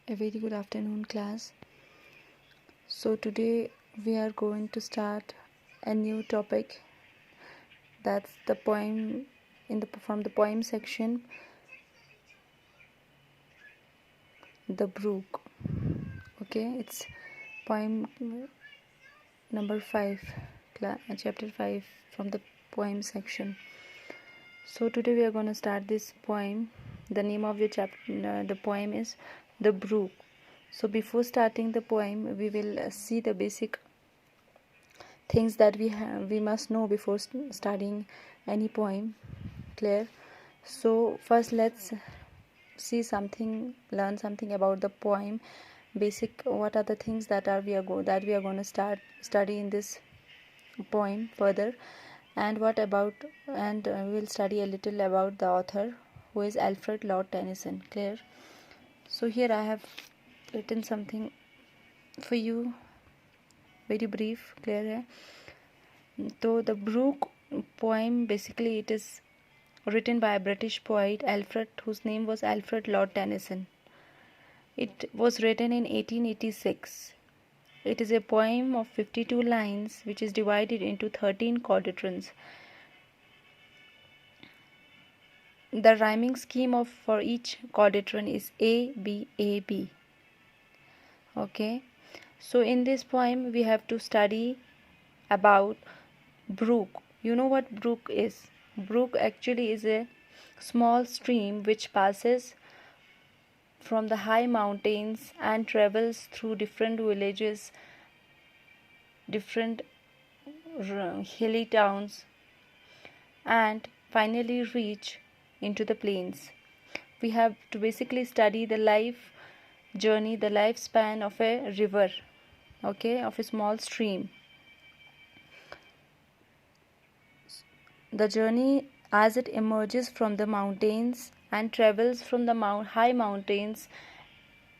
A very good afternoon, class. So today we are going to start a new topic. That's the poem from the poem section, The Brook. Okay, it's poem number 5, chapter 5 from the poem section. So today we are going to start this poem. The name of the poem is The Brook. So before starting the poem, we will see the basic things that we must know before studying any poem. Clear? So first let's learn something about the poem. Basic, what are the things that we are going to study in this poem further, and we'll study a little about the author, who is Alfred Lord Tennyson. Clear? So here I have written something for you, very brief. Clear? So the Brook poem, basically it is written by a British poet, whose name was Alfred Lord Tennyson. It was written in 1886. It is a poem of 52 lines which is divided into 13 quatrains. The rhyming scheme for each quadratron is A, B, A, B. Okay. So in this poem we have to study about brook. You know what brook is? Brook actually is a small stream which passes from the high mountains and travels through different villages, different hilly towns, and finally reach into the plains. We have to basically study the life journey, the lifespan of a river, okay, of a small stream. The journey as it emerges from the mountains and travels from the high mountains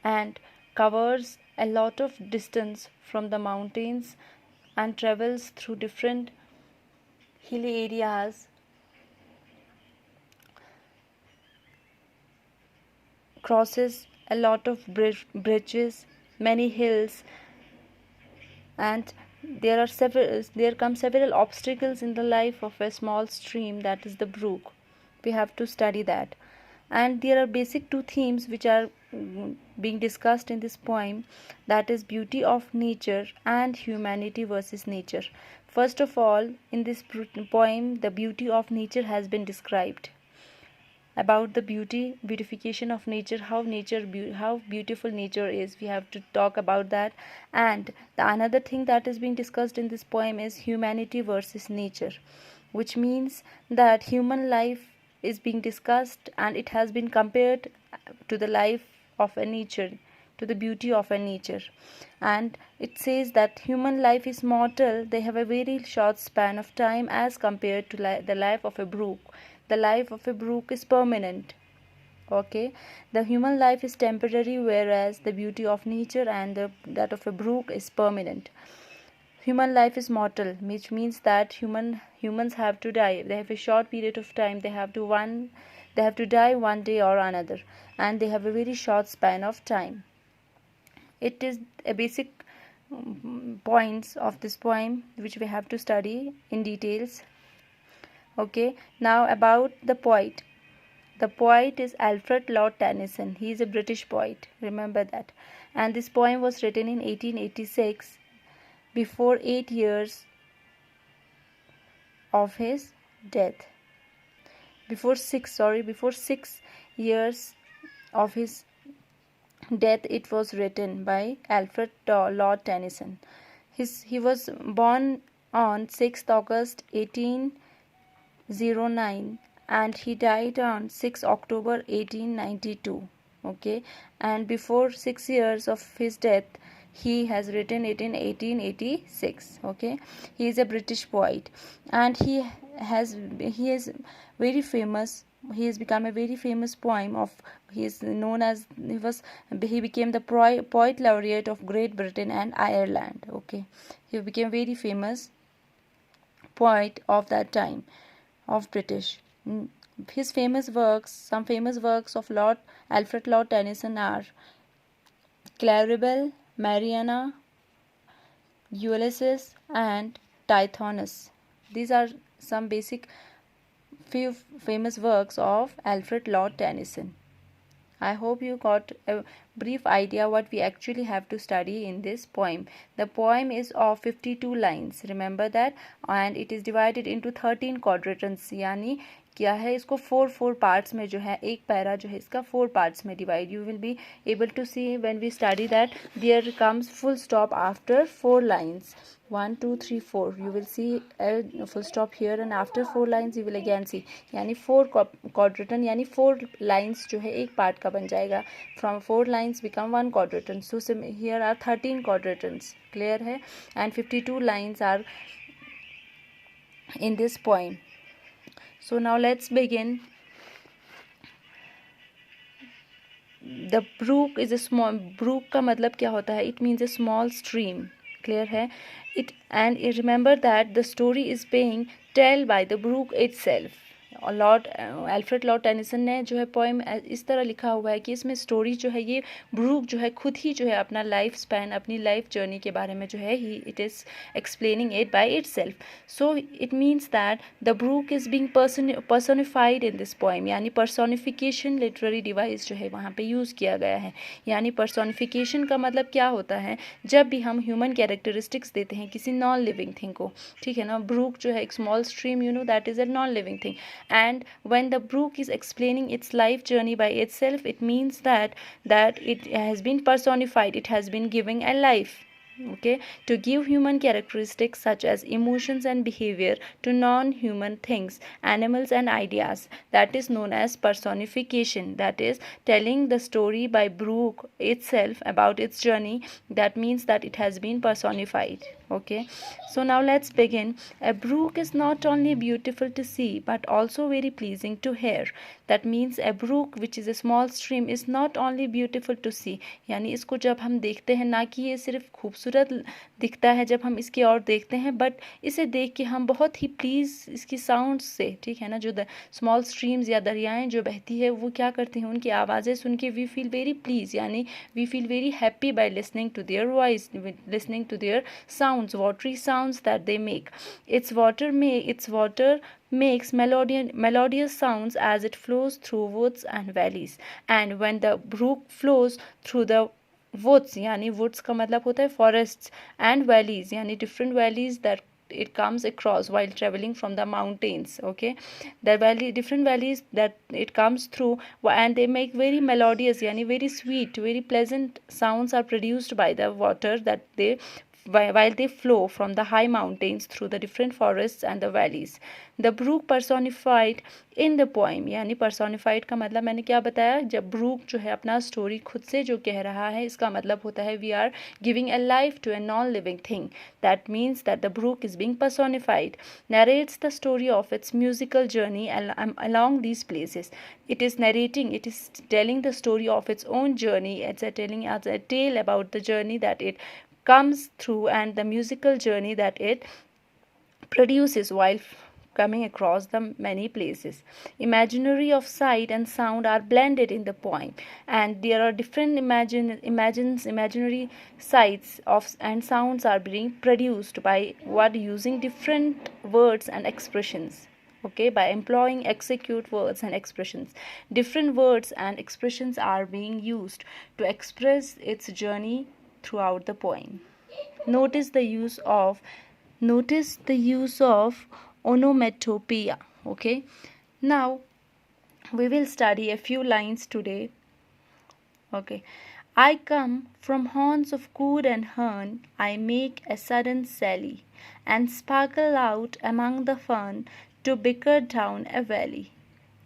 and covers a lot of distance from the mountains and travels through different hilly areas, crosses a lot of bridges, many hills, and there come several obstacles in the life of a small stream, that is the brook. We have to study that. And there are basic two themes which are being discussed in this poem, that is beauty of nature and humanity versus nature. First of all, in this poem, the beauty of nature has been described. About the beautification of nature, how beautiful nature is, we have to talk about that. And the another thing that is being discussed in this poem is humanity versus nature, which means that human life is being discussed and it has been compared to the life of a nature, to the beauty of a nature. And it says that human life is mortal, they have a very short span of time as compared to the life of a brook. The life of a brook is permanent. Okay, the human life is temporary, whereas the beauty of nature and that of a brook is permanent. Human life is mortal, which means that humans have to die. They have a short period of time. They have to die one day or another, and they have a very short span of time. It is a basic points of this poem which we have to study in details. Okay, now about the poet. The poet is Alfred Lord Tennyson. He is a British poet, remember that. And this poem was written in 1886, before 8 years of his death. Before 6 years of his death it was written by Alfred Lord Tennyson. He was born on 6th August 1809 and he died on 6 October 1892. Okay, and before 6 years of his death he has written it in 1886. Okay, he is a British poet and he is very famous. He has become a very famous poem of he became the poet laureate of Great Britain and Ireland. Okay, he became very famous poet of that time of British. His some famous works of Alfred Lord Tennyson are Claribel, Mariana, Ulysses, and Tithonus. These are some basic few famous works of Alfred Lord Tennyson. I hope you got a brief idea what we actually have to study in this poem. The poem is of 52 lines, remember that, and it is divided into 13 quadrillions. यानी क्या है, इसको 4 parts में जो है, एक para जो है इसका 4 पार्ट्स में divide. You will be able to see when we study that there comes full stop after 4 lines. 1 2 3 4 you will see a full stop here, and after 4 lines you will again see, यानी 4 quadrillion यानी 4 lines जो है एक part का बन जाएगा. From 4 lines become 1 quadrillion. So here are 13 quadrillions. Clear है? And 52 lines are in this poem. So now let's begin. The brook is a small, brook का मतलब क्या होता है? It means a small stream. Clear है? It, and remember that the story is being told by the brook itself. Alfred Lord Tennyson ने जो है poem इस तरह लिखा हुआ है कि इसमें स्टोरी जो है ये ब्रूक जो है खुद ही जो है अपना लाइफ स्पैन, अपनी लाइफ जर्नी के बारे में जो है ही it is explaining it by itself. So it means that the brook is being personified in this poem, यानी पर्सोनिफिकेशन लिटरेरी डिवाइस जो है वहाँ पे यूज़ किया गया है. यानी पर्सोनिफिकेशन का मतलब क्या होता है? जब भी हम ह्यूमन कैरेक्टरिस्टिक्स देते हैं किसी नॉन लिविंग थिंग को, ठीक है ना. ब्रूक जो है एक small stream, you know, that is a non living thing. And when the brook is explaining its life journey by itself, it means that it has been personified, it has been giving a life, okay, to give human characteristics such as emotions and behavior to non-human things, animals and ideas. That is known as personification. That is telling the story by brook itself about its journey. That means that it has been personified. Okay, so now let's begin. A brook is not only beautiful to see but also very pleasing to hear. That means a brook, which is a small stream, is not only beautiful to see, यानी इसको जब हम देखते हैं ना कि ये सिर्फ खूबसूरत दिखता है जब हम इसकी ओर देखते हैं, बट इसे देख के हम बहुत ही प्लीज़ इसकी साउंड से, ठीक है ना, जो स्मॉल स्ट्रीम्स या दरियाएं जो बहती है वो क्या करती हैं, उनकी आवाज़ें सुन के वी फील वेरी प्लीज, यानी we feel very happy by listening to their voice, listening to their sound, watery sounds that they make. Its water makes melodious sounds as it flows through woods and valleys. And when the brook flows through the woods, यानी woods का मतलब होता है forests, and valleys यानी different valleys that it comes across while traveling from the mountains, okay, the different valleys that it comes through, and they make very melodious यानी very sweet, very pleasant sounds are produced by the water that they while they flow from the high mountains through the different forests and the valleys. The brook personified in the poem, यानी personified का मतलब मैंने क्या बताया, जब brook जो है अपना स्टोरी खुद से जो कह रहा है इसका मतलब होता है we are giving a life to a non-living thing. That means that the brook is being personified, narrates the story of its musical journey along these places. It is narrating, it is telling the story of its own journey. It's telling us a tale about the journey that it comes through and the musical journey that it produces while coming across the many places. Imaginary of sight and sound are blended in the poem, and there are different imaginary sights of and sounds are being produced by what using different words and expressions. Okay, by employing execute words and expressions, different words and expressions are being used to express its journey throughout the poem. Notice the use of onomatopoeia. Okay, now we will study a few lines today. Okay, I come from haunts of cood and hern, I make a sudden sally, and sparkle out among the fern to bicker down a valley.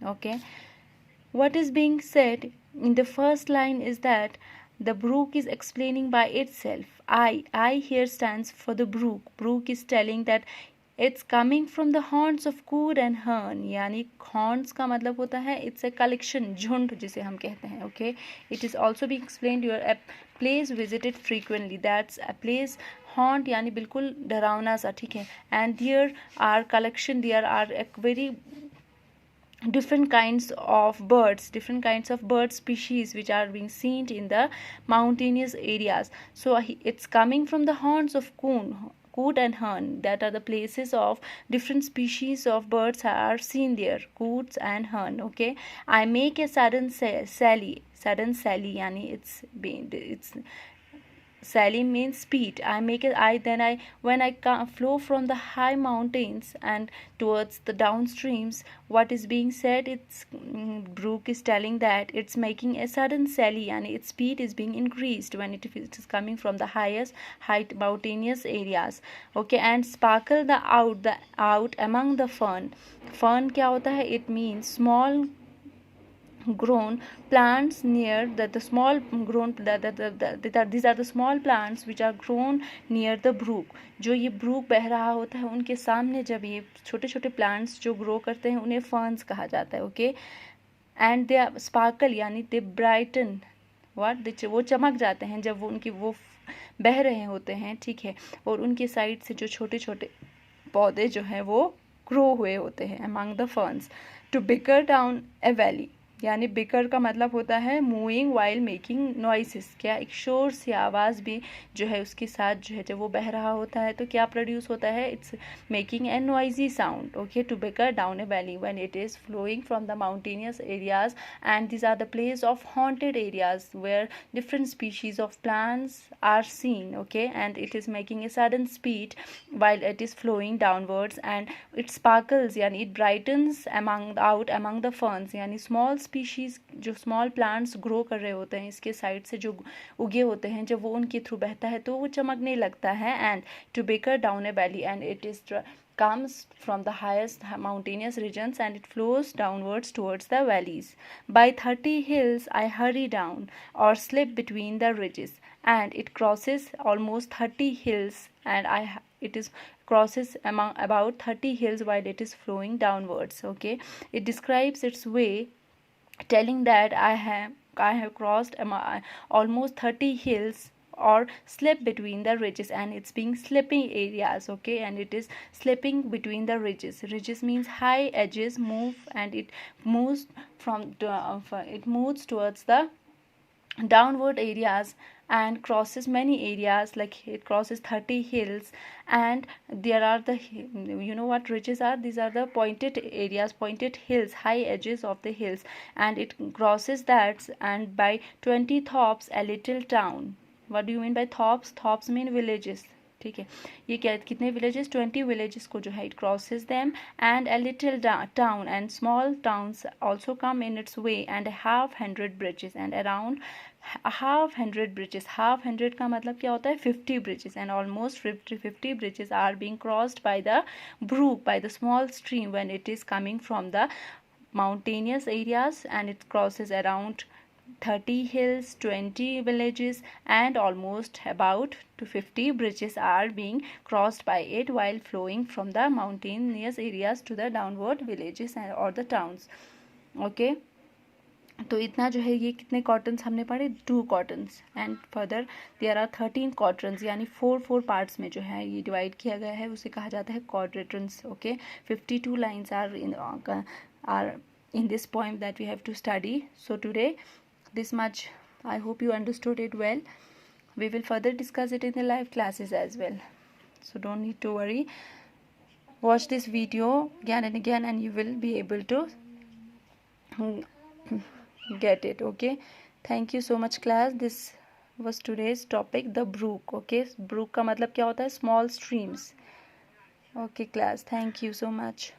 Okay, what is being said in the first line is that the brook is explaining by itself. I here stands for the brook. Brook is telling that it's coming from the haunts of cood and hern, यानी haunts का मतलब होता है it's a collection, झुंड जिसे हम कहते हैं. Okay, it is also being explained your a place visited frequently. That's a place. haunt यानी बिल्कुल डरावना सा, ठीक है. And there are collection, there are a very different kinds of bird species which are being seen in the mountainous areas. So it's coming from the horns of coot and hern, that are the places of different species of birds are seen there, coots and hern. Okay, I make a sudden sally yani it's Sally means speed. I make it. I then I when I flow from the high mountains and towards the downstreams. What is being said? It's Brook is telling that it's making a sudden sally, and its speed is being increased when it is coming from the highest height mountainous areas. Okay, and sparkle the out among the fern. Fern क्या होता है? It means small grown plants near the small grown these are the small plants which are grown near the brook. जो ये Brooke बह रहा होता है उनके सामने जब ये छोटे छोटे प्लांट्स जो ग्रो करते हैं उन्हें फर्न्स कहा जाता है. ओके, एंड दे स्पार्कल यानी दे ब्राइटन व्हाट वो चमक जाते हैं जब वो उनकी वो बह रहे होते हैं. ठीक है, और उनके साइड से जो छोटे छोटे पौधे जो हैं वो ग्रो हुए होते हैं among the ferns. To bicker down a valley यानी बिकर का मतलब होता है मूविंग वाइल मेकिंग नॉइसेस. क्या एक शोर सी आवाज़ भी जो है उसके साथ जो है जब वो बह रहा होता है तो क्या प्रोड्यूस होता है? It's making a noisy sound. Okay, to bicker down a valley when it is flowing from the mountainous areas and these are the place of haunted areas where different species of plants are seen. Okay, and it is making a sudden speed while it is flowing downwards and it sparkles यानी it brightens among the ferns यानी small species जो small plants grow कर रहे होते हैं इसके side से जो उगे होते हैं जब वो उनके थ्रू बहता है तो वो चमकने लगता है. And to bicker down a valley and it is comes from the highest mountainous regions and it flows downwards towards the valleys. By 30 hills I hurry down or slip between the ridges and it crosses almost 30 hills and it is crosses among about 30 hills while it is flowing downwards. Okay, it describes its way telling that I have crossed almost 30 hills or slip between the ridges and it's being slipping areas. Okay, and it is slipping between the ridges means high edges move and it moves it moves towards the downward areas and crosses many areas, like it crosses 30 hills and there are the what ridges are? These are the pointed areas, pointed hills, high edges of the hills, and it crosses that and by 20 thops a little town. What do you mean by thops? Thops mean villages. ठीक है, ये क्या कितने villages? 20 villages को जो है it crosses them and a little town and small towns also come in its way and 100 bridges and around 100 bridges. 100 का मतलब क्या होता है? 50 bridges and almost 50 bridges are being crossed by the brook, by the small stream when it is coming from the mountainous areas and it crosses around 30 hills, 20 villages and almost about to 50 bridges are being crossed by it while flowing from the mountainous areas to the downward villages and or the towns. Okay, तो इतना जो है ये कितने cottons हमने पढ़े? 2 cantos and further there are 13 cantos यानी 4 parts में जो है ये डिवाइड किया गया है, उसे कहा जाता है quatrains. Okay, 52 lines are in this poem that we have to study. So today this much. I hope you understood it well. We will further discuss it in the live classes as well, so don't need to worry. Watch this video again and again and you will be able to get it. Okay, thank you so much class. This was today's topic, the brook. Okay, brook का मतलब क्या होता है? Small streams. Okay class, thank you so much.